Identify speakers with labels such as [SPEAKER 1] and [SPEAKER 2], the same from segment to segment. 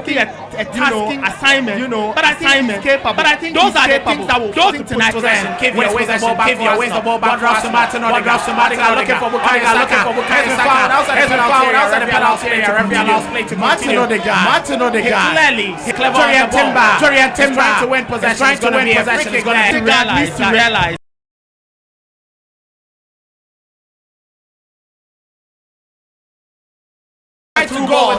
[SPEAKER 1] tasking, assignment. But I think he's capable. But I think those are the things that will force him to push possession.
[SPEAKER 2] Give your ways the ball back. Give your ways the ball back. Drop to Martin. Looking for Bukayo Saka. Has been fouled outside the penalty area. Referee allows play to continue. Martin Odegaard. Clearly, Jorian Timber trying to win possession. Trying to win possession. He's going to
[SPEAKER 1] realize.
[SPEAKER 2] To go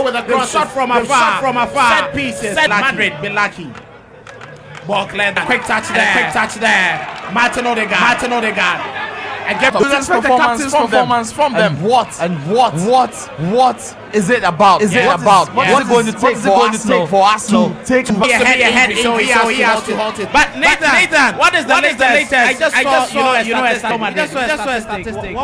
[SPEAKER 2] with a cross shot from afar. Set pieces. Madrid be lucky. Ball cleared. Quick touch there. Martin Odegaard. And get
[SPEAKER 3] the performance from them. And what is it about? What is it going to take for Arsenal to take
[SPEAKER 2] ahead? So he has to halt it. But Nathan, what is the latest? I just saw a statistic.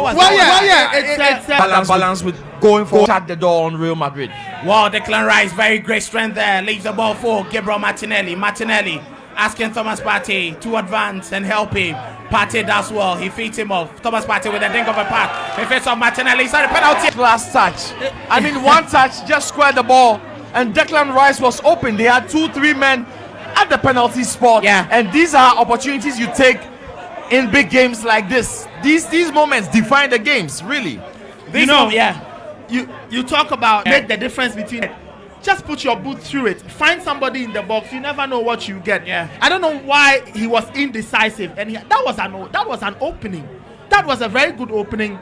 [SPEAKER 3] It's balance with going for shut the door on Real Madrid.
[SPEAKER 2] Wow, Declan Rice, very great strength there. Leaves the ball for Gabriel Martinelli asking Thomas Partey to advance and help him. Partey does well. He feeds him off. Thomas Partey with a dink of a pass. He fits off Martinelli. Sorry, penalty.
[SPEAKER 3] Last touch. I mean, one touch just squared the ball, and Declan Rice was open. They had 2-3 men at the penalty spot.
[SPEAKER 2] Yeah.
[SPEAKER 3] And these are opportunities you take in big games like this. These moments define the games, really.
[SPEAKER 1] You talk about make the difference between. Just put your boot through it. Find somebody in the box. You never know what you get.
[SPEAKER 2] Yeah.
[SPEAKER 1] I don't know why he was indecisive, and that was an opening. That was a very good opening.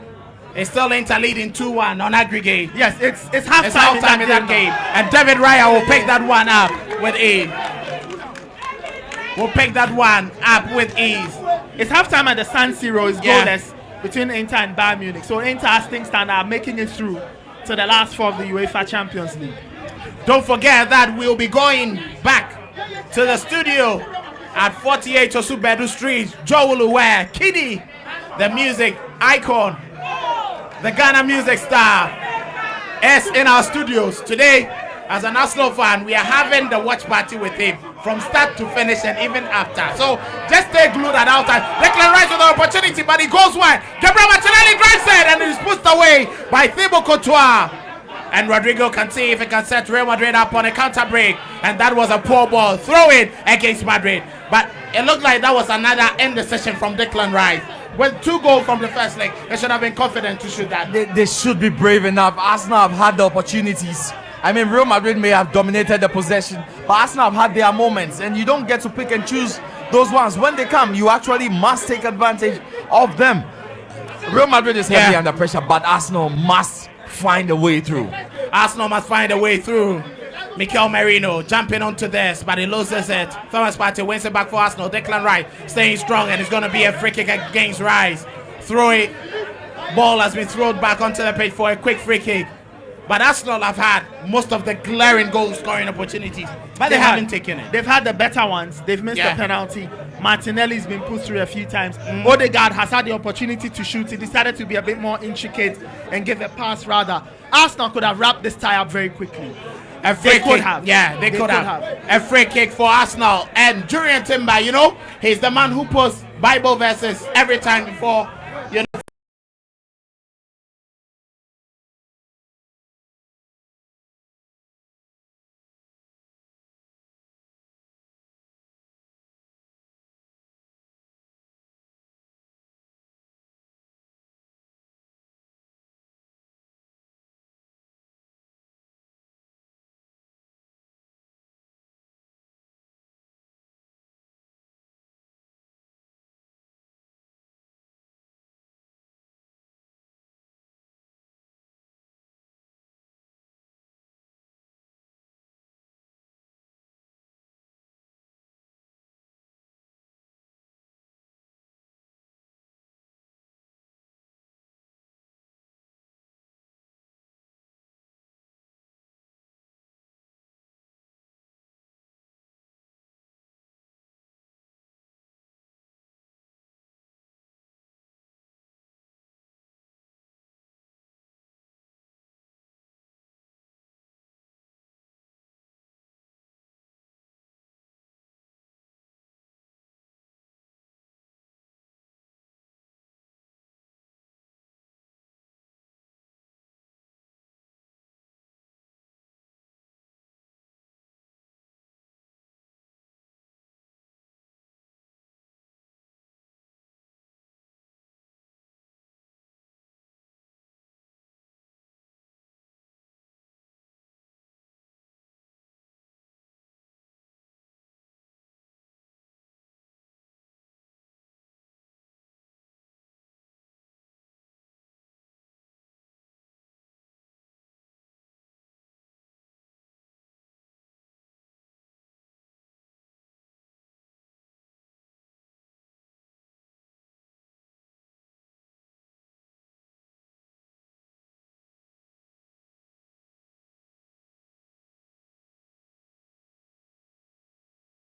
[SPEAKER 2] It's still Inter leading 2-1 on aggregate.
[SPEAKER 1] Yes, it's halftime
[SPEAKER 2] in that game. And David Raya will pick that one up with ease.
[SPEAKER 1] It's halftime at the San Siro. It's goalless between Inter and Bayern Munich. So Inter, as things stand, are making it through to the last 4 of the UEFA Champions League.
[SPEAKER 2] Don't forget that we'll be going back to the studio at 48 Osubedu Street. Joe Uluwe, Kiddy, the music icon, the Ghana music star, is in our studios. Today, as an Arsenal fan, we are having the watch party with him from start to finish and even after. So just stay glued at all times. Declan Rice with the opportunity, but he goes wide. Gabriel Martinelli drives it and is pushed away by Thibaut Courtois. And Rodrigo can see if he can set Real Madrid up on a counter break. And that was a poor ball. Throw in against Madrid. But it looked like that was another indecision from Declan Rice. With 2 goals from the first leg, they should have been confident to shoot that.
[SPEAKER 3] They should be brave enough. Arsenal have had the opportunities. I mean, Real Madrid may have dominated the possession, but Arsenal have had their moments. And you don't get to pick and choose those ones. When they come, you actually must take advantage of them. Real Madrid is heavy under pressure, but Arsenal must find a way through.
[SPEAKER 2] Mikel Merino jumping onto this, but he loses it. Thomas Partey wins it back for Arsenal. Declan Rice staying strong, and it's going to be a free kick against Rice. Throw it. Ball has been thrown back onto the pitch for a quick free kick. But Arsenal have had most of the glaring goal scoring opportunities, but they haven't taken it.
[SPEAKER 1] They've had the better ones. They've missed the penalty. Martinelli's been pushed through a few times. Odegaard has had the opportunity to shoot. He decided to be a bit more intricate and give a pass rather. Arsenal could have wrapped this tie up very quickly.
[SPEAKER 2] A free kick. They could have. A free kick for Arsenal. And Jorian Timber, he's the man who posts Bible verses every time before,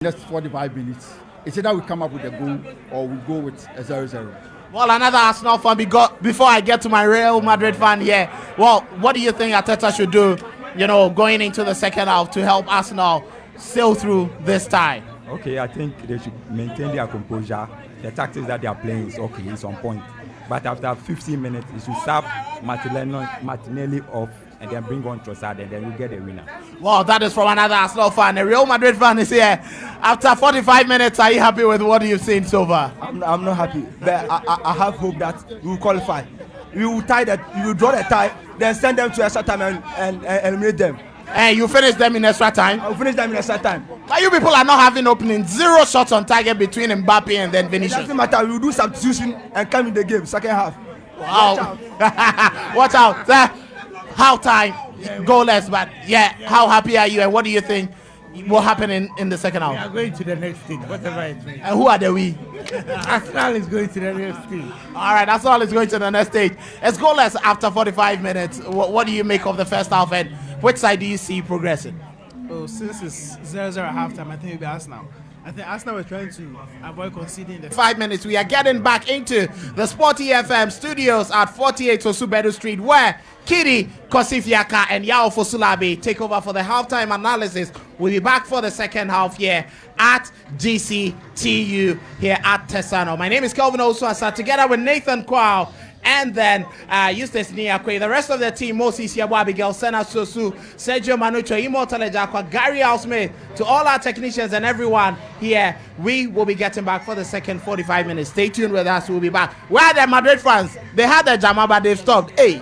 [SPEAKER 4] Next 45 minutes. It's either we come up with a goal or we go with a 0-0.
[SPEAKER 2] Well, another Arsenal fan. Before I get to my Real Madrid fan here, well, what do you think Arteta should do, going into the second half to help Arsenal sail through this tie?
[SPEAKER 5] Okay, I think they should maintain their composure. The tactics that they are playing is okay, it's on point. But after 15 minutes, you should start Martinelli off and then bring on Trossard, and then you get a winner.
[SPEAKER 2] Well, that is from another Arsenal fan. A Real Madrid fan is here. After 45 minutes, are you happy with what you've seen so far?
[SPEAKER 6] I'm not happy, but I have hope that we will qualify. We will draw the tie, then send them to extra time and eliminate them.
[SPEAKER 2] And you finish them in extra time?
[SPEAKER 6] I'll finish them in extra time.
[SPEAKER 2] But you people are not having opening. 0 shots on target between Mbappe and then Vinicius.
[SPEAKER 6] It doesn't matter. We will do substitution and come in the game, second half.
[SPEAKER 2] Wow. Watch out. Half time, goalless, but how happy are you and what do you think will happen in the second half?
[SPEAKER 7] We are going to the next stage, whatever it means.
[SPEAKER 2] And who are the we?
[SPEAKER 7] Arsenal is going to the next stage.
[SPEAKER 2] All right, Arsenal is going to the next stage. It's goalless after 45 minutes. What do you make of the first half and which side do you see progressing?
[SPEAKER 7] Well, since it's 0-0 at halftime, I think it'll be Arsenal. I think Arsenal was trying to avoid conceding the
[SPEAKER 2] 5 minutes. We are getting back into the Sporty FM studios at 48 Osubedu Street, where Kidi Kosifiaka and Yao Fosulabi take over for the halftime analysis. We'll be back for the second half here at GCTU here at Tesano. My name is Kelvin Osuasa, together with Nathan Kwao and then Eustace Niakwe. The rest of the team, Moses Yabo, Abigail, Sena Sosu, Sergio Manucho, Immortal Ejakwa, Gary Alsmith, to all our technicians and everyone here. We will be getting back for the second 45 minutes. Stay tuned with us. We'll be back. Where are the Madrid fans? They had the Jama, but they've stopped. Hey.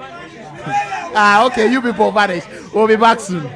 [SPEAKER 2] Okay, you people vanish. We'll be back soon.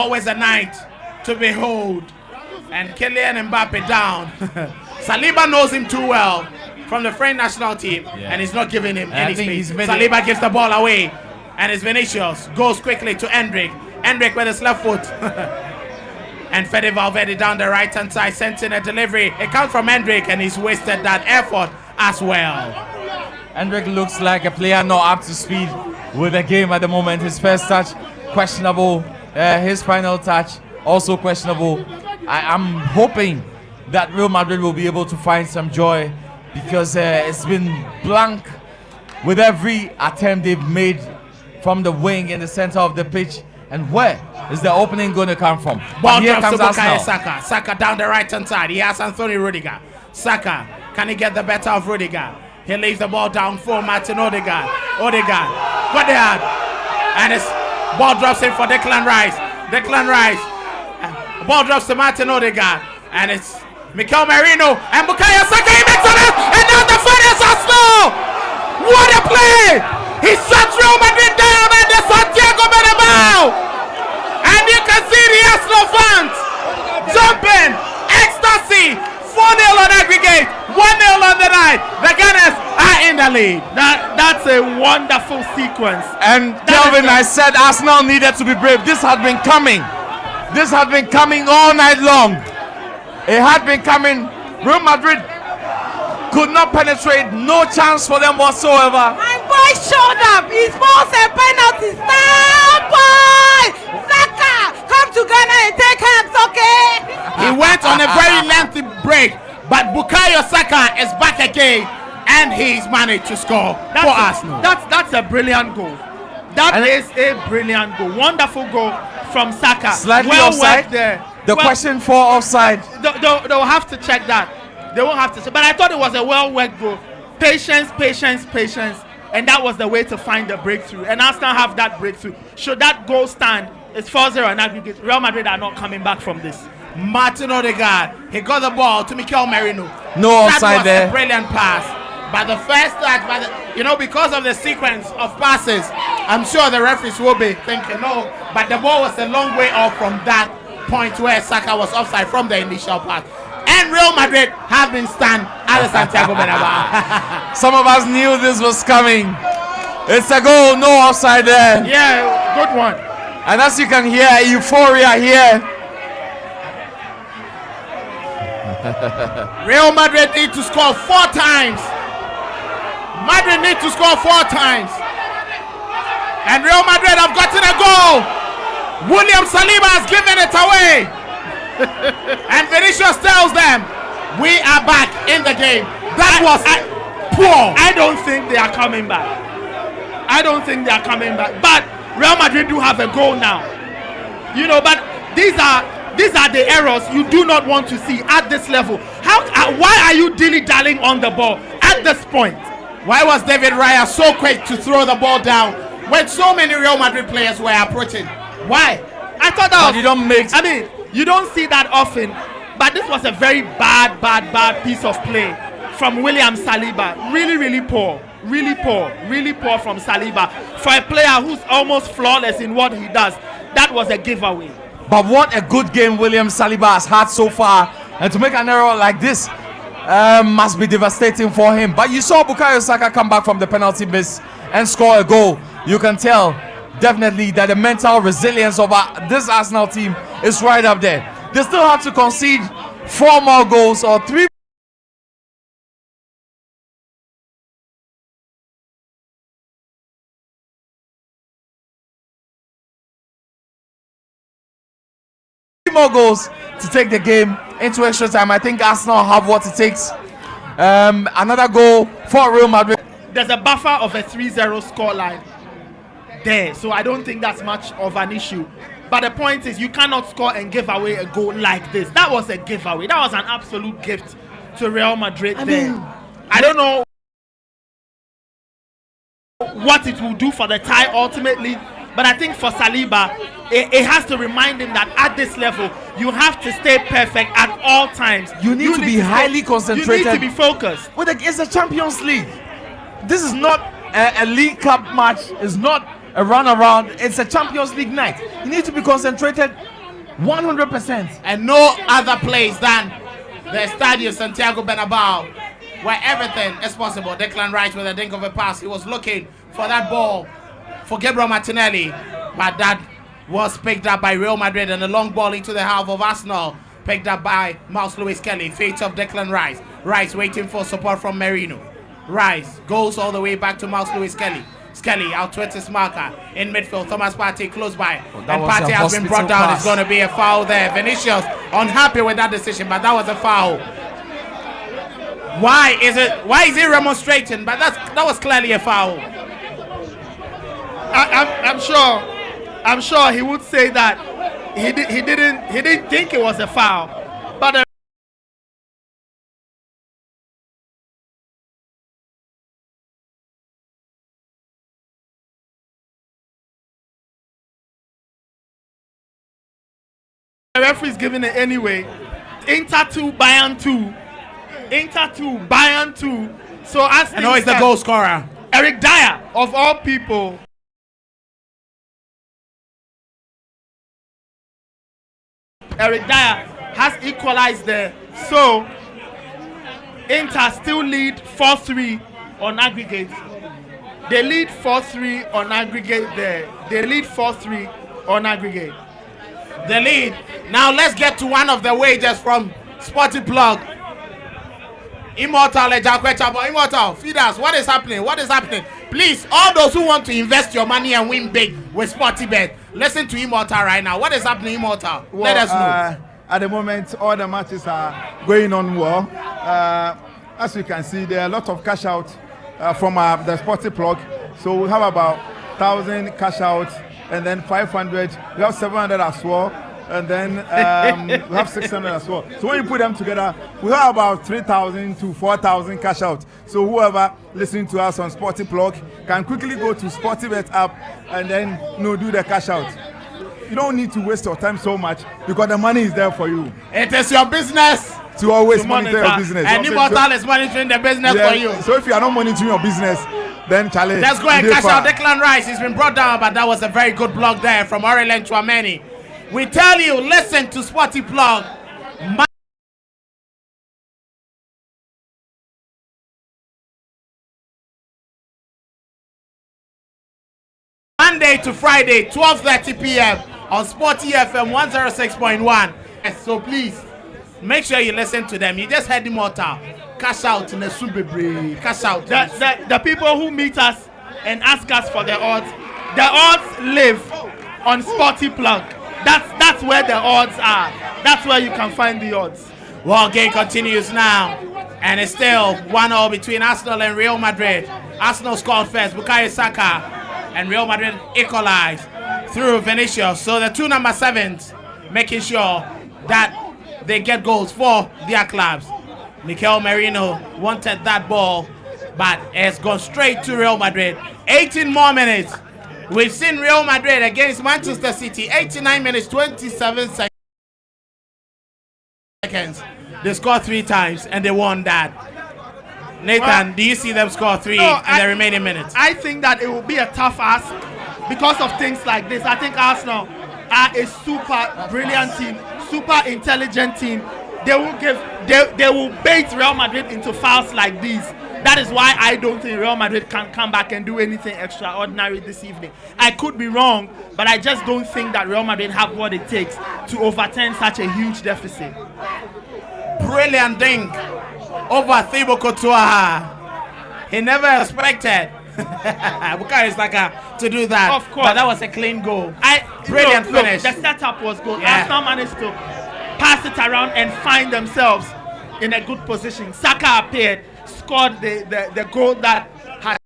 [SPEAKER 2] Always a night to behold. And Kylian Mbappe down. Saliba knows him too well from the French national team, and he's not giving him any space. Saliba gives the ball away, and it's Vinicius. Goes quickly to Endrick. Endrick with his left foot. And Fede Valverde down the right-hand side, sends in a delivery. It comes from Endrick, and he's wasted that effort as well.
[SPEAKER 3] Endrick looks like a player not up to speed with the game at the moment. His first touch, questionable. His final touch, also questionable. I'm hoping that Real Madrid will be able to find some joy, because it's been blank with every attempt they've made from the wing in the center of the pitch. And where is the opening going to come from?
[SPEAKER 2] Ball
[SPEAKER 3] Here
[SPEAKER 2] drops
[SPEAKER 3] comes
[SPEAKER 2] to Bukayo
[SPEAKER 3] Arsenal.
[SPEAKER 2] Saka. Saka down the right-hand side. He has Anthony Rudiger. Saka, can he get the better of Rudiger? He leaves the ball down for Martin Odegaard. Odegaard, what they had? And his ball drops in for Declan Rice. Declan Rice. Ball drops to Martin Odegaard. And it's Mikel Merino. And Bukayo Saka, he makes it up. And now the finals Arsenal. What a play! He shuts Real Madrid down at the Santiago Bernabeu. And you can see the Arsenal fans jumping, ecstasy. 4-0 on aggregate, 1-0 on the night. The Gunners are in the lead.
[SPEAKER 1] That's a wonderful sequence.
[SPEAKER 3] And Kelvin, I said Arsenal needed to be brave. This had been coming. This had been coming all night long. It had been coming. Real Madrid could not penetrate. No chance for them whatsoever.
[SPEAKER 8] My boy showed up. He forced a penalty. Star boy! Saka, come to Ghana and take hands, okay?
[SPEAKER 2] He went on a very lengthy break, but Bukayo Saka is back again, and he's managed to score for Arsenal.
[SPEAKER 1] That's a brilliant goal. That is a brilliant goal. Wonderful goal from Saka.
[SPEAKER 3] Slightly
[SPEAKER 1] well
[SPEAKER 3] offside.
[SPEAKER 1] worked there.
[SPEAKER 3] The question for offside.
[SPEAKER 1] They'll have to check that. They won't have to check. But I thought it was a well-worked goal. Patience, patience, patience. And that was the way to find the breakthrough. And Arsenal have that breakthrough. Should that goal stand, it's 4-0 in aggregate. Real Madrid are not coming back from this.
[SPEAKER 2] Martin Odegaard, he got the ball to Mikel Merino.
[SPEAKER 3] No offside there.
[SPEAKER 2] That was a brilliant pass. But the first touch, because of the sequence of passes, I'm sure the referees will be thinking, no. But the ball was a long way off from that point where Saka was offside from the initial pass. And Real Madrid have been stunned at the Santiago Bernabeu.
[SPEAKER 3] Some of us knew this was coming. It's a goal, no offside there.
[SPEAKER 1] Yeah, good one.
[SPEAKER 3] And as you can hear, euphoria here.
[SPEAKER 2] Real Madrid need to score 4 times. Madrid need to score 4 times. And Real Madrid have gotten a goal. William Saliba has given it away. And Vinicius tells them, we are back in the game. That was poor.
[SPEAKER 1] I don't think they are coming back. I don't think they are coming back. But Real Madrid do have a goal now. You know, but these are the errors you do not want to see at this level. Why are you dilly-dallying on the ball at this point?
[SPEAKER 2] Why was David Raya so quick to throw the ball down when so many Real Madrid players were approaching? Why?
[SPEAKER 1] I thought that was,
[SPEAKER 3] you don't make.
[SPEAKER 1] I mean, you don't see that often, but this was a very bad piece of play from William Saliba. Really, really poor. Really poor from Saliba. For a player who's almost flawless in what he does, that was a giveaway.
[SPEAKER 3] But what a good game William Saliba has had so far. And to make an error like this must be devastating for him. But you saw Bukayo Saka come back from the penalty miss and score a goal. You can tell definitely that the mental resilience of this Arsenal team is right up there. They still have to concede 4 more goals or 3 more goals to take the game into extra time. I think Arsenal have what it takes. Another goal for Real Madrid.
[SPEAKER 1] There's a buffer of a 3-0 scoreline there, so I don't think that's much of an issue. But the point is, you cannot score and give away a goal like this. That was a giveaway. That was an absolute gift to Real Madrid I don't know what it will do for the tie ultimately, but I think for Saliba, it has to remind him that at this level, you have to stay perfect at all times.
[SPEAKER 3] You need to be highly concentrated.
[SPEAKER 1] You need to be focused.
[SPEAKER 3] Well, it's a Champions League. This is not a League Cup match. It's not a run around. It's a Champions League night. You need to be concentrated 100%.
[SPEAKER 2] And no other place than the Estadio Santiago Bernabeu, where everything is possible. Declan Rice with a dink of a pass. He was looking for that ball for Gabriel Martinelli, but that was picked up by Real Madrid, and a long ball into the half of Arsenal, picked up by Miles Lewis Kelly. Fate of Declan Rice. Rice waiting for support from Merino. Rice goes all the way back to Miles Lewis Kelly. Skelly outwits his marker in midfield. Thomas Partey close by, and Partey has been brought down. It's going to be a foul there. Vinicius unhappy with that decision, but that was a foul. Why is he remonstrating? But that was clearly a foul.
[SPEAKER 1] I'm sure he would say that he didn't think it was a foul, but the referee's giving it anyway. Inter 2, Bayern 2. Inter 2, Bayern 2. So as
[SPEAKER 2] and who is the goal scorer?
[SPEAKER 1] Eric Dyer, of all people. Eric Dyer has equalized there. So Inter still lead 4-3 on aggregate. They lead 4-3 on aggregate there. They lead 4-3 on aggregate.
[SPEAKER 2] The lead. Now let's get to one of the wagers from Sporty Plug. Immortal Ejakwechabo. Immortal, feed us. What is happening? What is happening? Please, all those who want to invest your money and win big with Sporty Bet, listen to Immortal right now. What is happening, Immortal?
[SPEAKER 4] Well,
[SPEAKER 2] let us know.
[SPEAKER 4] At the moment, all the matches are going on well. As you can see, there are a lot of cash out from the Sporty Plug. So we have about 1,000 cash out, and then 500. We have 700 as well, and then we have 600 as well. So when you put them together, we have about 3,000 to 4,000 cash out. So whoever listening to us on Sporty Plug can quickly go to Sporty Bet app and then do the cash out. You don't need to waste your time so much because the money is there for you.
[SPEAKER 2] It is your business
[SPEAKER 4] to always monitor your business.
[SPEAKER 2] And Immortal is monitoring the business for you.
[SPEAKER 4] So if you are not monitoring your business, then challenge.
[SPEAKER 2] Let's go and cash out Declan Rice. He's been brought down, but that was a very good block there from Aurelien Tchouameni. We tell you, listen to Sporty Plug. Monday to Friday, 12:30 p.m. on Sporty FM 106.1. So please, make sure you listen to them. You just heard Immortal. Cash out in the Subebre. Cash out.
[SPEAKER 1] The people who meet us and ask us for the odds live on Sporty Plug. That's where the odds are. That's where you can find the odds.
[SPEAKER 2] Well, game continues now, and it's still 1-0 between Arsenal and Real Madrid. Arsenal scored first, Bukayo Saka, and Real Madrid equalized through Vinicius. So the two number 7s making sure that they get goals for their clubs. Mikel Merino wanted that ball, but it's gone straight to Real Madrid. 18 more minutes. We've seen Real Madrid against Manchester City. 89 minutes, 27 seconds. They scored 3 times and they won that. Nathan, do you see them score 3 in the remaining minutes?
[SPEAKER 1] I think that it will be a tough ask because of things like this. I think Arsenal are a super brilliant team, super intelligent team. They will bait Real Madrid into fouls like these. That is why I don't think Real Madrid can come back and do anything extraordinary this evening. I could be wrong, but I just don't think that Real Madrid have what it takes to overturn such a huge deficit.
[SPEAKER 2] Brilliant dink over Thibaut Courtois. He never expected Bukayo Saka to do that.
[SPEAKER 1] Of course.
[SPEAKER 2] But that was a clean goal. Brilliant finish.
[SPEAKER 1] The setup was good. Arsenal managed to pass it around and find themselves in a good position. Saka appeared, scored the goal that has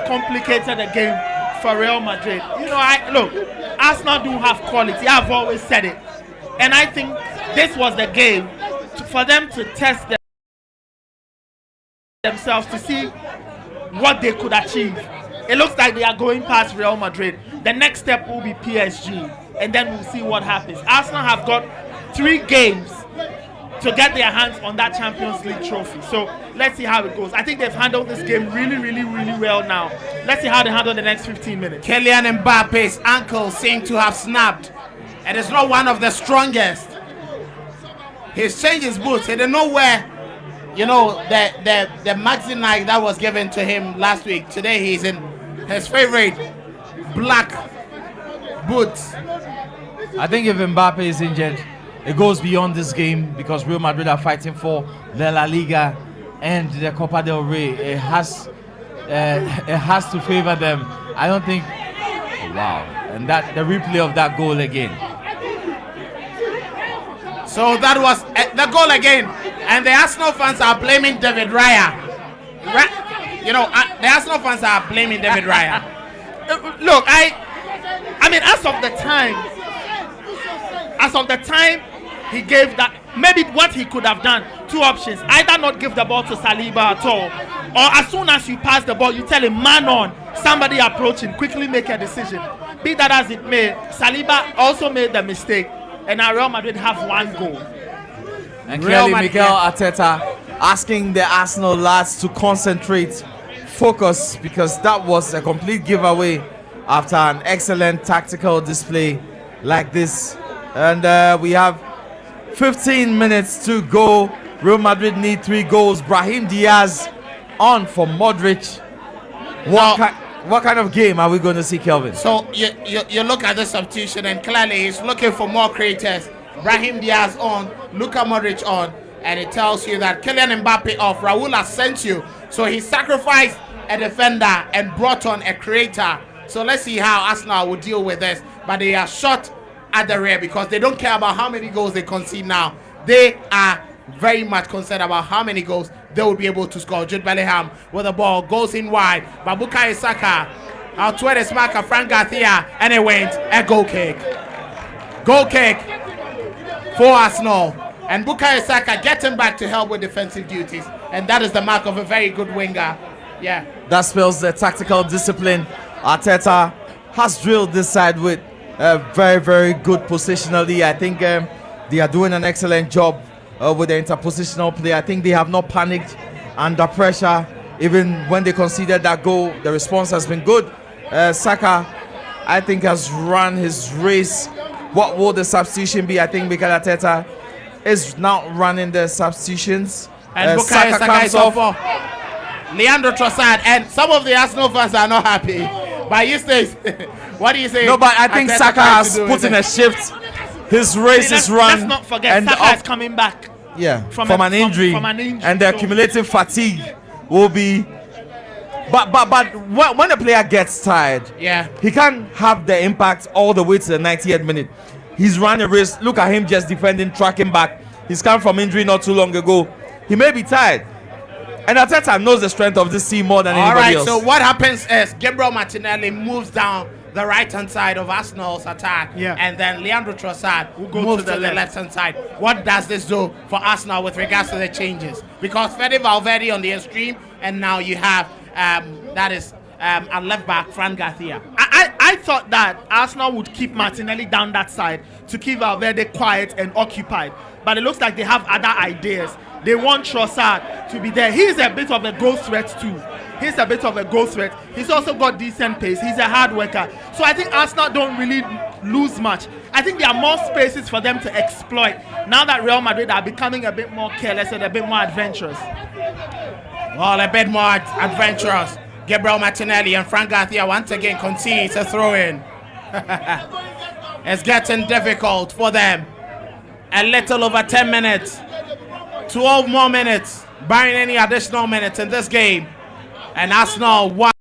[SPEAKER 1] complicated the game for Real Madrid. Arsenal do have quality. I've always said it. And I think this was the game for them to test themselves to see what they could achieve. It looks like they are going past Real Madrid. The next step will be PSG, and then we'll see what happens. Arsenal have got 3 games to get their hands on that Champions League trophy. So let's see how it goes. I think they've handled this game really, really, really well now. Let's see how they handle the next 15 minutes.
[SPEAKER 2] Kylian Mbappe's ankle seemed to have snapped, and it's not one of the strongest. He's changed his boots. He didn't know where, the maxi Nike that was given to him last week. Today he's in his favorite black boots.
[SPEAKER 3] I think if Mbappe is injured, it goes beyond this game because Real Madrid are fighting for the La Liga and the Copa del Rey. It has to favor them. I don't think. Wow! And that the replay of that goal again.
[SPEAKER 2] So that was the goal again, and the Arsenal fans are blaming David Raya. The Arsenal fans are blaming David Raya.
[SPEAKER 1] Look, I mean, as of the time he gave that, maybe what he could have done, two options: either not give the ball to Saliba at all, or as soon as you pass the ball, you tell him man on, somebody approaching, quickly make a decision. Be that as it may, Saliba also made the mistake, and now Real Madrid have one goal.
[SPEAKER 3] And clearly Mikel Arteta asking the Arsenal lads to concentrate, focus, because that was a complete giveaway after an excellent tactical display like this. And we have 15 minutes to go. Real Madrid need 3 goals. Brahim Diaz on for Modric. What kind of game are we going to see, Kelvin?
[SPEAKER 2] So you look at the substitution, and clearly he's looking for more creators. Brahim Diaz on, Luka Modric on, and it tells you that Kylian Mbappe off. Raul has sent you. So he sacrificed a defender and brought on a creator. So let's see how Arsenal will deal with this. But they are shot at the rear because they don't care about how many goals they concede now. They are very much concerned about how many goals they will be able to score. Jude Bellingham with the ball goes in wide. Bukayo Saka out to his marker, Frank Garcia, and it went a goal kick. Goal kick for Arsenal. And Bukayo Saka getting back to help with defensive duties. And that is the mark of a very good winger. Yeah.
[SPEAKER 3] That spells the tactical discipline. Arteta has drilled this side with very, very good positionally. I think they are doing an excellent job with the interpositional play. I think they have not panicked under pressure. Even when they conceded that goal, the response has been good. Saka, I think, has run his race. What will the substitution be? I think Mikel Arteta is now running the substitutions.
[SPEAKER 2] And Bukayo Saka is off. Leandro Trossard, and some of the Arsenal fans are not happy. But you say, what do you say?
[SPEAKER 3] No, but I think
[SPEAKER 2] Arteta
[SPEAKER 3] Saka has put in a shift. His race is run.
[SPEAKER 1] Let's not forget, Saka is coming back.
[SPEAKER 3] Yeah, from an injury, and the accumulative fatigue will be. But when the player gets tired,
[SPEAKER 2] yeah,
[SPEAKER 3] he can't have the impact all the way to the 90th minute. He's run a race. Look at him just defending, tracking back. He's come from injury not too long ago. He may be tired. And Arteta knows the strength of this team more than anybody else.
[SPEAKER 2] All right, so what happens is Gabriel Martinelli moves down the right-hand side of Arsenal's attack, and then Leandro Trossard moves to the left-hand side. What does this do for Arsenal with regards to the changes? Because Fede Valverde on the extreme, and now you have a left-back, Fran Garcia.
[SPEAKER 1] I thought that Arsenal would keep Martinelli down that side to keep Valverde quiet and occupied. But it looks like they have other ideas. They want Trossard to be there. He's a bit of a goal threat too. He's also got decent pace. He's a hard worker. So I think Arsenal don't really lose much. I think there are more spaces for them to exploit now that Real Madrid are becoming a bit more careless and a bit more adventurous.
[SPEAKER 2] Well, a bit more adventurous. Gabriel Martinelli and Frank Garcia once again concedes a throw-in. It's getting difficult for them. A little over 10 minutes. 12 more minutes, barring any additional minutes in this game. And Arsenal won.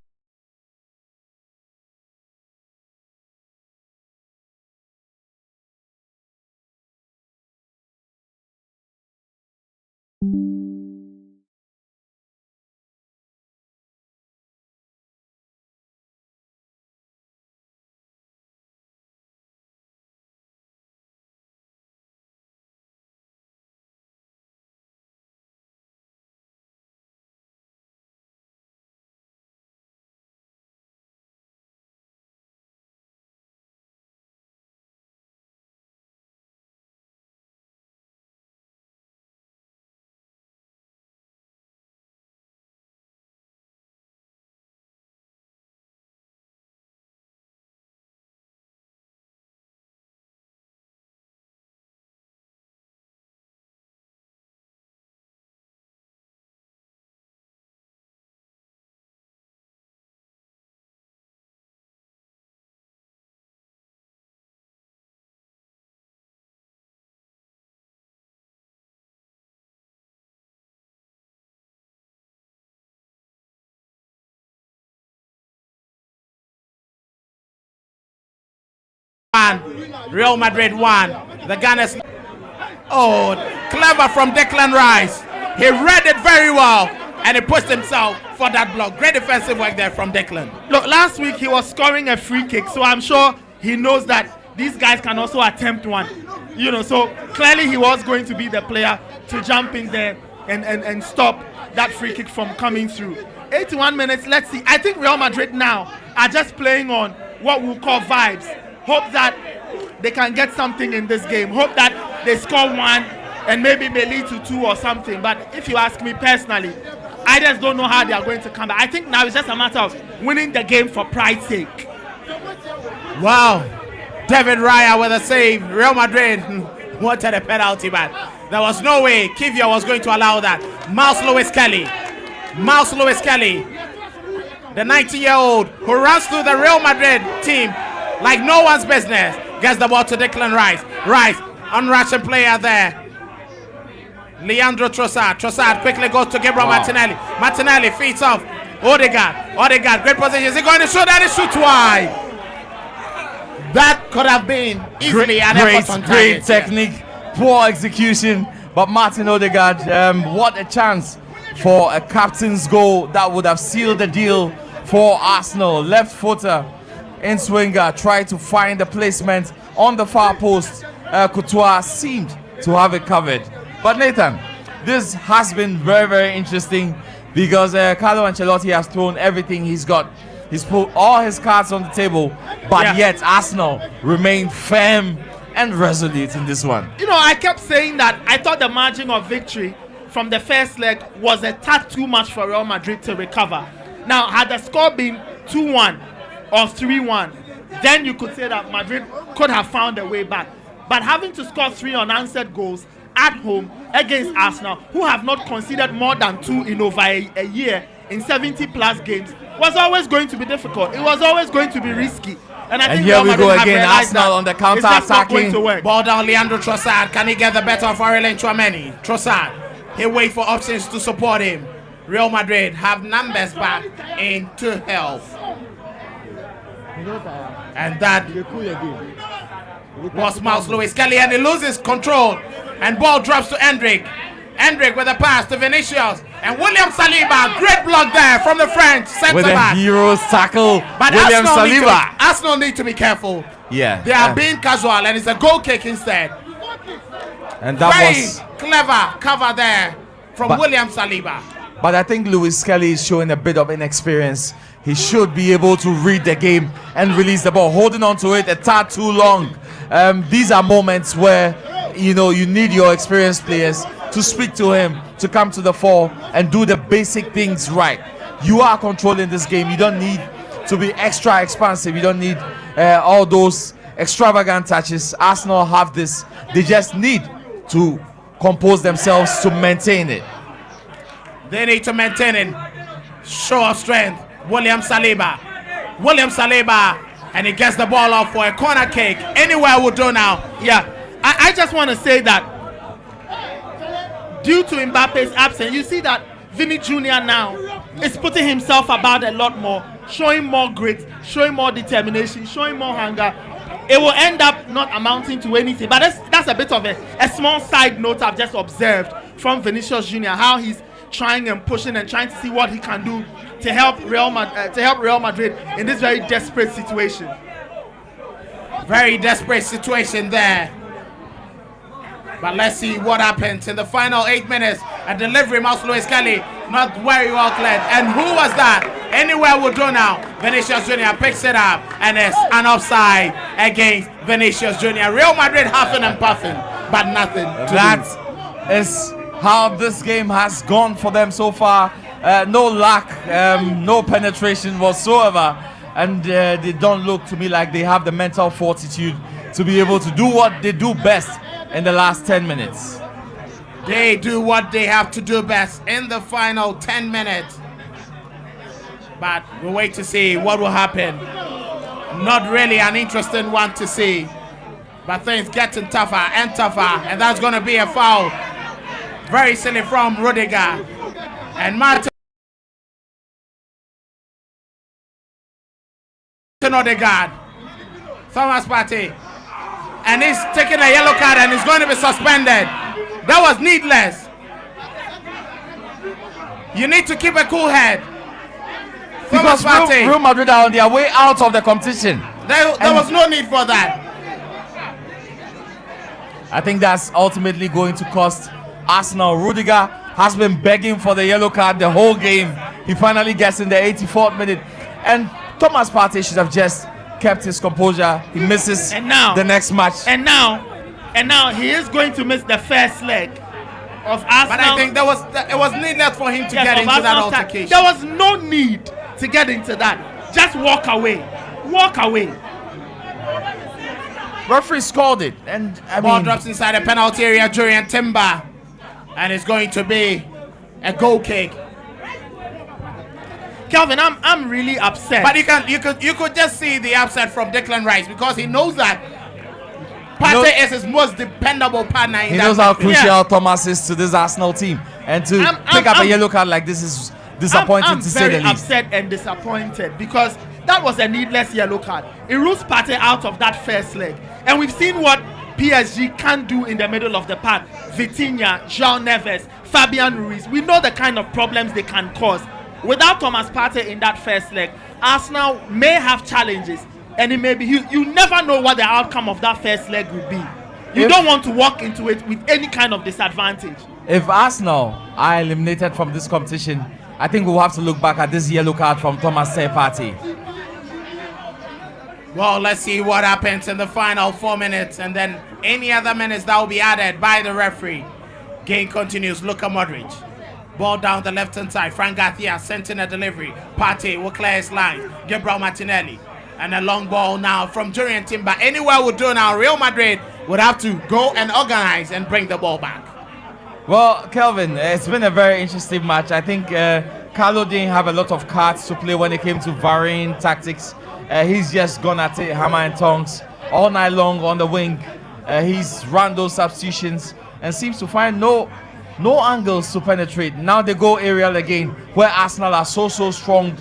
[SPEAKER 2] Real Madrid 1. The Gunners. Oh, clever from Declan Rice. He read it very well and he pushed himself for that block. Great defensive work there from Declan.
[SPEAKER 1] Look, last week he was scoring a free kick, so I'm sure he knows that these guys can also attempt one. You know, so clearly he was going to be the player to jump in there and stop that free kick from coming through. 81 minutes, let's see. I think Real Madrid now are just playing on what we'll call vibes. Hope that they can get something in this game. Hope that they score one and maybe may lead to 2 or something. But if you ask me personally, I just don't know how they are going to come back. I think now it's just a matter of winning the game for pride's sake.
[SPEAKER 2] Wow. David Raya with a save. Real Madrid wanted a penalty, but there was no way Kivia was going to allow that. Miles Lewis Kelly, the 19-year-old who runs through the Real Madrid team like no one's business, gets the ball to Declan Rice. Rice, unrushing player there. Leandro Trossard quickly goes to Gabriel Martinelli feeds off. Odegaard, great position. Is he going to shoot? That is shoot wide. That could have been easily an effort on
[SPEAKER 3] great technique, poor execution, but Martin Odegaard, what a chance for a captain's goal that would have sealed the deal for Arsenal. Left footer in swinger, tried to find the placement on the far post. Courtois seemed to have it covered. But Nathan, this has been very, very interesting because Carlo Ancelotti has thrown everything he's got. He's put all his cards on the table, but yet Arsenal remain firm and resolute in this one.
[SPEAKER 1] You know, I kept saying that I thought the margin of victory from the first leg was a tad too much for Real Madrid to recover. Now, had the score been 2-1 or 3-1, then you could say that Madrid could have found a way back. But having to score 3 unanswered goals at home against Arsenal, who have not conceded more than 2 in over a year in 70-plus games, was always going to be difficult. It was always going to be risky. And I think
[SPEAKER 3] here we go
[SPEAKER 1] again,
[SPEAKER 3] Arsenal on the counter-attacking.
[SPEAKER 2] Ball down, Leandro Trossard. Can he get the better of Aurelien Tchouameni? Trossard, he wait for options to support him. Real Madrid have numbers back into health. And that was Miles Lewis Kelly, and he loses control. And ball drops to Endrick. Endrick with a pass to Vinicius. And William Saliba, great block there from the French centre back.
[SPEAKER 3] With a hero's tackle,
[SPEAKER 2] but
[SPEAKER 3] William Saliba.
[SPEAKER 2] Arsenal need to be careful.
[SPEAKER 3] Yeah.
[SPEAKER 2] They are being casual, and it's a goal kick instead.
[SPEAKER 3] And that was
[SPEAKER 2] clever cover there from William Saliba.
[SPEAKER 3] But I think Lewis Kelly is showing a bit of inexperience. He should be able to read the game and release the ball. Holding on to it a tad too long. These are moments where you need your experienced players to speak to him, to come to the fore and do the basic things right. You are controlling this game. You don't need to be extra expansive. You don't need all those extravagant touches. Arsenal have this. They just need to compose themselves to maintain it.
[SPEAKER 2] They need to maintain it. Show of strength. William Saliba, and he gets the ball off for a corner kick. Anywhere will do now.
[SPEAKER 1] Yeah, I just want to say that due to Mbappe's absence, you see that Vinny Jr. now is putting himself about a lot more, showing more grit, showing more determination, showing more hunger. It will end up not amounting to anything, but that's a bit of a small side note I've just observed from Vinicius Jr., how he's trying and pushing and trying to see what he can do to help Real Madrid in this very desperate situation.
[SPEAKER 2] Very desperate situation there. But let's see what happens in the final 8 minutes. A delivery, Miles Lewis Kelly, not very well cleared. And who was that? Anywhere will do now. Vinicius Jr. picks it up, and it's an offside against Vinicius Jr. Real Madrid huffing and puffing, but nothing to do.
[SPEAKER 3] That is how this game has gone for them so far. No luck, no penetration whatsoever, and they don't look to me like they have the mental fortitude to be able to do what they do best in the last 10 minutes.
[SPEAKER 2] They do what they have to do best in the final 10 minutes. But we'll wait to see what will happen. Not really an interesting one to see, but things getting tougher and tougher, and that's going to be a foul. Very silly from Rudiger. And Martin Odegaard. Thomas Partey and he's taking a yellow card and he's going to be suspended. That was needless. You need to keep a cool head.
[SPEAKER 3] Because Real Madrid are on their way out of the competition.
[SPEAKER 2] There was no need for that.
[SPEAKER 3] I think that's ultimately going to cost Arsenal. Rudiger has been begging for the yellow card the whole game. He finally gets in the 84th minute. And Thomas Partey should have just kept his composure. He misses the next match.
[SPEAKER 1] And now he is going to miss the first leg of Arsenal.
[SPEAKER 2] But I think it was needless for him to get into that altercation.
[SPEAKER 1] There was no need to get into that. Just walk away. Walk away.
[SPEAKER 3] Referee scored it, and
[SPEAKER 2] ball drops inside the penalty area. Jurriën Timber, and it's going to be a goal kick.
[SPEAKER 1] Kelvin, I'm really upset.
[SPEAKER 2] But you could just see the upset from Declan Rice, because he knows that Partey is his most dependable partner.
[SPEAKER 3] He knows how crucial Thomas is to this Arsenal team, and to pick up a yellow card like this is disappointing to say the least.
[SPEAKER 1] I'm very upset and disappointed, because that was a needless yellow card. It rules Partey out of that first leg, and we've seen what PSG can do in the middle of the park. Vitinha, João Neves, Fabian Ruiz. We know the kind of problems they can cause. Without Thomas Partey in that first leg, Arsenal may have challenges, and it may be you never know what the outcome of that first leg will be. You don't want to walk into it with any kind of disadvantage.
[SPEAKER 3] If Arsenal are eliminated from this competition, I think we'll have to look back at this yellow card from Thomas Partey.
[SPEAKER 2] Well, let's see what happens in the final 4 minutes, and then any other minutes that will be added by the referee. Game continues. Luka Modric. Ball down the left-hand side. Frank Garcia sent in a delivery. Partey will clear his line. Gabriel Martinelli. And a long ball now from Jurriën Timber. Anywhere would do now. Real Madrid would have to go and organize and bring the ball back.
[SPEAKER 3] Well, Kelvin, it's been a very interesting match. I think Carlo didn't have a lot of cards to play when it came to varying tactics. He's just gone at it hammer and tongs all night long on the wing. He's run those substitutions and seems to find no angles to penetrate. Now they go aerial again, where Arsenal are so strong,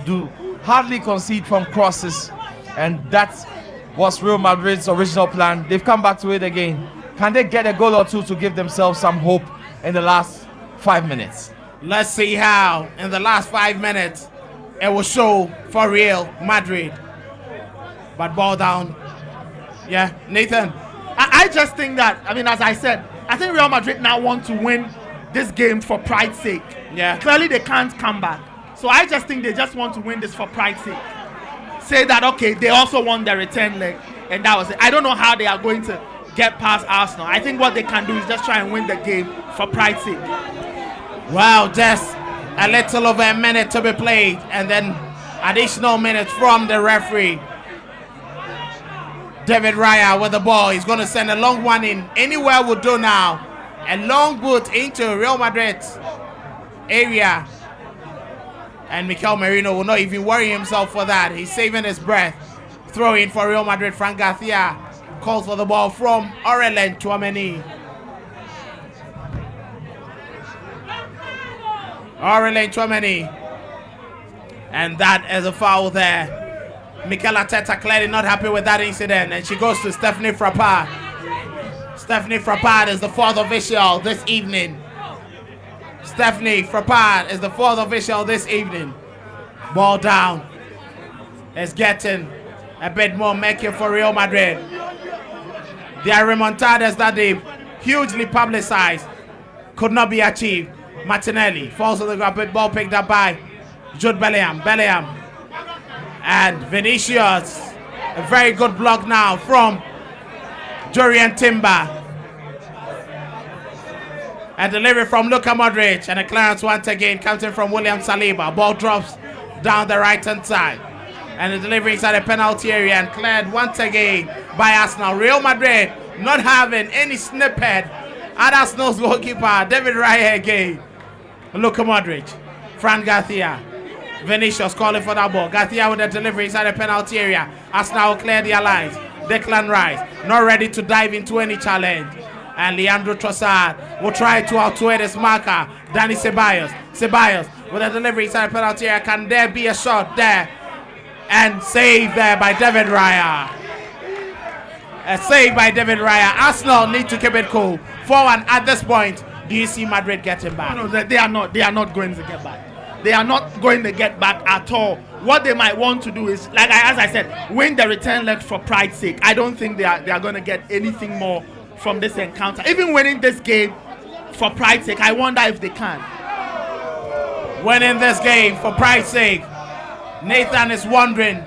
[SPEAKER 3] do hardly concede from crosses, and that was Real Madrid's original plan. They've come back to it again. Can they get a goal or two to give themselves some hope in the last 5 minutes?
[SPEAKER 2] Let's see how in the last 5 minutes it will show for Real Madrid. But ball down. Yeah, Nathan.
[SPEAKER 1] I just think that, as I said, I think Real Madrid now want to win this game for pride's sake.
[SPEAKER 2] Yeah.
[SPEAKER 1] Clearly they can't come back. So I just think they just want to win this for pride's sake. Say that, okay, they also won the return leg, and that was it. I don't know how they are going to get past Arsenal. I think what they can do is just try and win the game for pride's sake.
[SPEAKER 2] Well, just a little over a minute to be played, and then additional minutes from the referee. David Raya with the ball. He's going to send a long one in. Anywhere would do now. A long boot into Real Madrid's area. And Mikel Merino will not even worry himself for that. He's saving his breath. Throw in for Real Madrid. Frank Garcia calls for the ball from Aurelien Tchouameni. Aurelien Tchouameni. And that is a foul there. Mikel Arteta clearly not happy with that incident, and she goes to Stephanie Frappard. Stephanie Frappard is the fourth official this evening. Stephanie Frappard is the fourth official this evening. Ball down. It's getting a bit more murky for Real Madrid. Their remontadas that they hugely publicized could not be achieved. Martinelli falls on the ground, ball picked up by Jude Bellingham. And Vinicius, a very good block now from Jurriën Timber. A delivery from Luka Modric, and a clearance once again comes in from William Saliba. Ball drops down the right-hand side. And the delivery inside the penalty area and cleared once again by Arsenal. Real Madrid not having any snippet at Arsenal's goalkeeper, David Raya again. Luka Modric, Fran Garcia. Vinicius calling for that ball. Garcia with the delivery inside the penalty area. Arsenal will clear their lines. Declan Rice not ready to dive into any challenge. And Leandro Trossard will try to outweigh his marker, Dani Ceballos. Ceballos with a delivery inside the penalty area. Can there be a shot there? And saved there by David Raya. A save by David Raya. Arsenal need to keep it cool. 4-1 at this point. Do you see Madrid getting back?
[SPEAKER 1] No, they are not. They are not going to get back. They are not going to get back at all. What they might want to do is, as I said, win the return leg for pride's sake. I don't think they are going to get anything more from this encounter. Even winning this game for pride's sake, I wonder if they can.
[SPEAKER 2] Winning this game for pride's sake, Nathan is wondering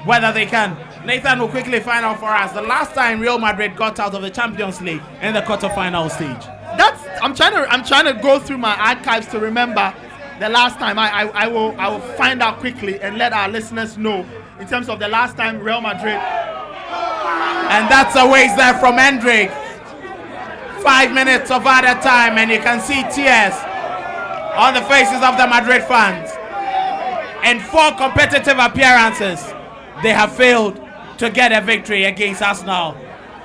[SPEAKER 2] whether they can. Nathan will quickly find out for us the last time Real Madrid got out of the Champions League in the quarterfinal stage.
[SPEAKER 1] I'm trying to go through my archives to remember the last time. I will find out quickly and let our listeners know in terms of the last time Real Madrid.
[SPEAKER 2] And that's a waste there from Hendrick. 5 minutes of added time, and you can see tears on the faces of the Madrid fans. In 4 competitive appearances, they have failed to get a victory against Arsenal.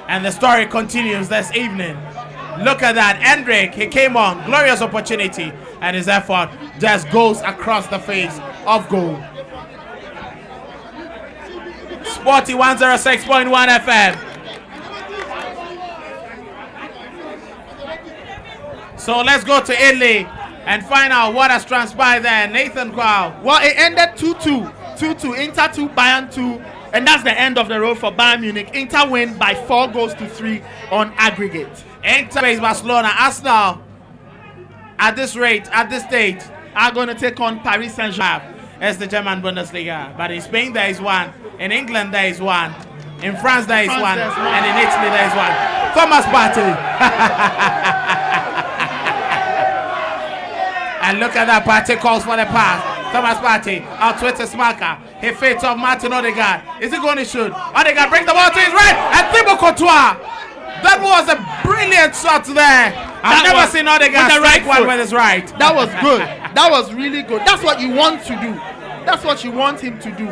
[SPEAKER 2] And the story continues this evening. Look at that. Hendrick, he came on. Glorious opportunity. And his effort just goes across the face of goal. Sporty 106.1 FM. So let's go to Italy and find out what has transpired there. Nathan Kwao.
[SPEAKER 1] Well, it ended 2-2. 2-2. Inter 2, Bayern 2. And that's the end of the road for Bayern Munich. Inter win by 4-3 on aggregate.
[SPEAKER 2] Inter face Barcelona. Arsenal, at this rate, at this stage,
[SPEAKER 1] are going to take on Paris Saint-Germain.
[SPEAKER 2] It's the German Bundesliga. But in Spain, there is one. In England, there is one. In France, there is one. And in Italy, there is one. Thomas Partey. And look at that. Partey calls for the pass. Thomas Partey out with his marker. He fades off Martin Odegaard. Is he going to shoot? Odegaard brings the ball to his right. And Thibaut Courtois. That was a brilliant shot there. I've never seen Odegaard strike one with his right.
[SPEAKER 1] That was good. That was really good. That's what you want to do. That's what you want him to do.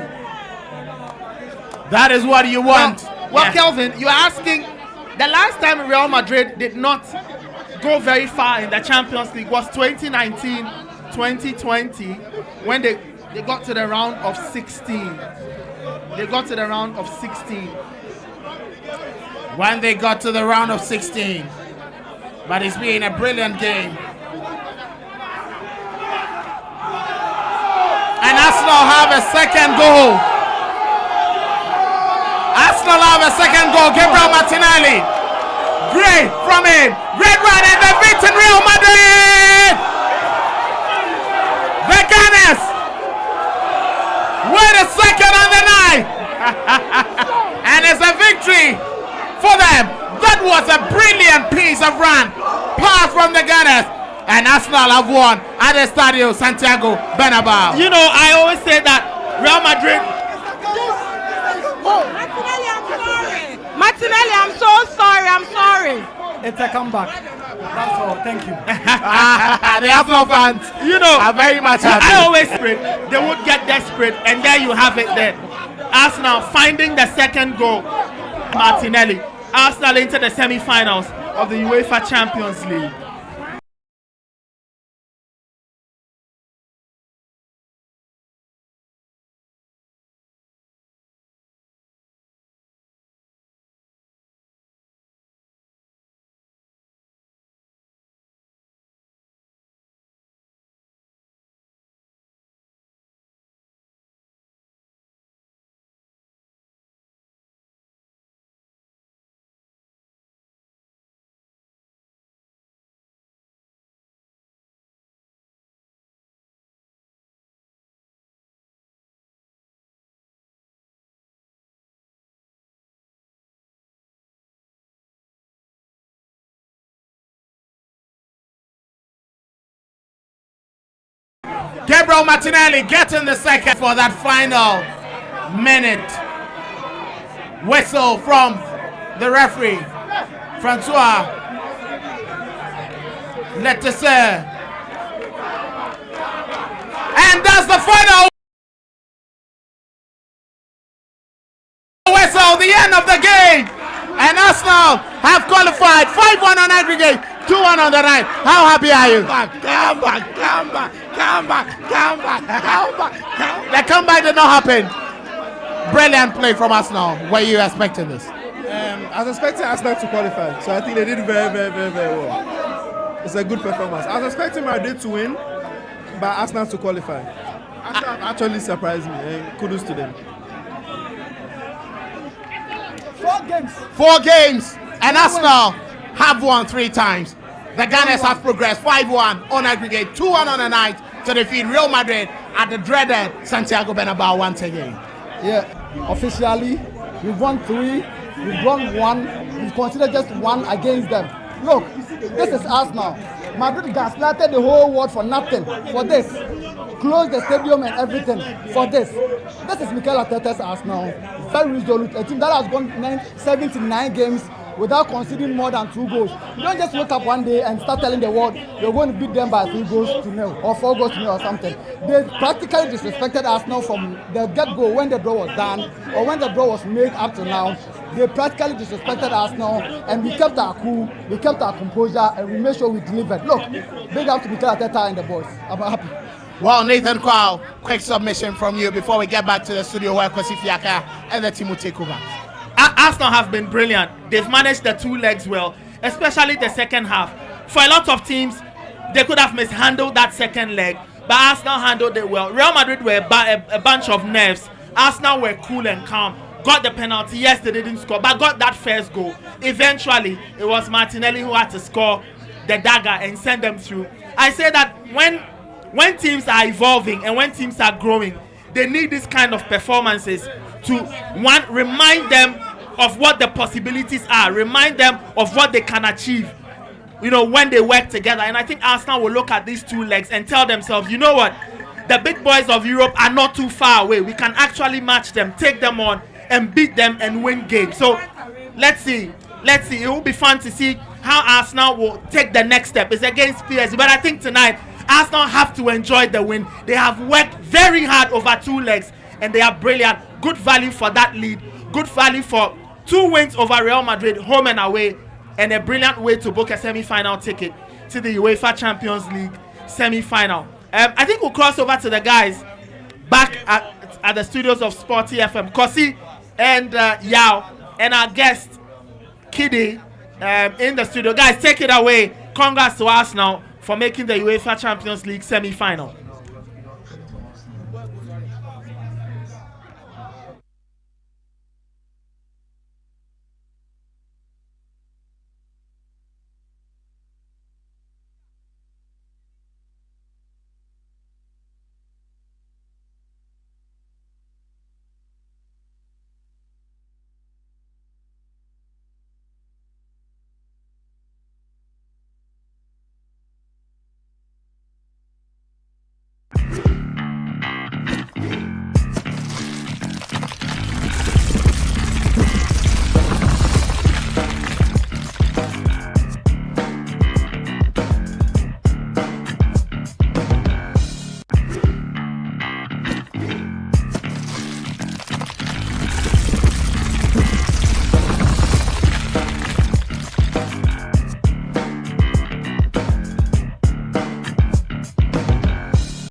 [SPEAKER 2] That is what you want.
[SPEAKER 1] Well, yeah. Kelvin, you're asking, the last time Real Madrid did not go very far in the Champions League was 2019-2020 when they got to the round of 16. They got to the round of 16.
[SPEAKER 2] When they got to the round of 16. But it's been a brilliant game. And Arsenal have a second goal. Arsenal have a second goal. Gabriel Martinelli. Great from him. Great run, and they've beaten Real Madrid. The Gunners with a second on the night. And it's a victory for them. That was a brilliant piece of run. Pass from the Gunners. And Arsenal have won at the Estadio Santiago Bernabeu.
[SPEAKER 1] You know, I always say that Real Madrid.
[SPEAKER 8] Martinelli, I'm sorry. Martinelli, I'm so sorry. I'm sorry.
[SPEAKER 6] It's a comeback. That's all. Thank you.
[SPEAKER 2] The Arsenal fans,
[SPEAKER 1] you know,
[SPEAKER 2] are very much happy.
[SPEAKER 1] I always desperate. They would get desperate, and there you have it. There, Arsenal finding the second goal. Martinelli. Arsenal into the semi-finals of the UEFA Champions League.
[SPEAKER 2] Gabriel Martinelli getting the second for that final minute. Whistle from the referee, Francois Letesser. And that's the final whistle, the end of the game. And Arsenal have qualified 5-1 on aggregate, 2-1 on the night. How happy are you?
[SPEAKER 6] Come back.
[SPEAKER 2] The comeback did not happen. Brilliant play from Arsenal. Were you expecting this?
[SPEAKER 7] I was expecting Arsenal to qualify, so I think they did very, very, very, very well. It's a good performance. I was expecting Madrid to win, but Arsenal to qualify. Arsenal actually surprised me, and kudos to them.
[SPEAKER 2] 4 games, and Arsenal have won 3 times. The Gunners have progressed 5-1 on aggregate, 2-1 on the night to defeat Real Madrid at the dreaded Santiago Bernabeu once again.
[SPEAKER 9] Yeah, officially, we've won 3, we've won 1, we've considered just 1 against them. Look, this is Arsenal. Madrid gaslighted the whole world for nothing, for this. Closed the stadium and everything for this. This is Mikel Arteta's Arsenal. Very resolute. A team that has gone 79 games without conceding more than 2 goals. You don't just wake up one day and start telling the world you're going to beat them by 3-0 or 4-0 or something. They practically disrespected Arsenal from the get-go when the draw was done or when the draw was made up to now. They practically disrespected Arsenal, and we kept our cool, we kept our composure, and we made sure we delivered. Look, big up to Mikel Arteta and the boys. I'm happy.
[SPEAKER 2] Well, Nathan Kwao, quick submission from you before we get back to the studio where Kwesi Fiaka and the team will take over.
[SPEAKER 1] Arsenal have been brilliant. They've managed the 2 legs well, especially the second half. For a lot of teams, they could have mishandled that second leg, but Arsenal handled it well. Real Madrid were a bunch of nerves. Arsenal were cool and calm. Got the penalty. Yes, they didn't score, but got that first goal. Eventually, it was Martinelli who had to score the dagger and send them through. I say that when teams are evolving and when teams are growing, they need this kind of performances to, one, remind them of what the possibilities are, remind them of what they can achieve, when they work together. And I think Arsenal will look at these 2 legs and tell themselves, you know what, the big boys of Europe are not too far away. We can actually match them, take them on, and beat them and win games. So let's see. It will be fun to see how Arsenal will take the next step. It's against PSG, but I think tonight Arsenal have to enjoy the win. They have worked very hard over 2 legs, and they are brilliant. Good value for that lead. Good value for 2 wins over Real Madrid, home and away, and a brilliant way to book a semi-final ticket to the UEFA Champions League semi-final. I think we'll cross over to the guys back at the studios of Sporty FM. Kosi and Yao and our guest Kidi in the studio. Guys, take it away. Congrats to Arsenal for making the UEFA Champions League semi-final.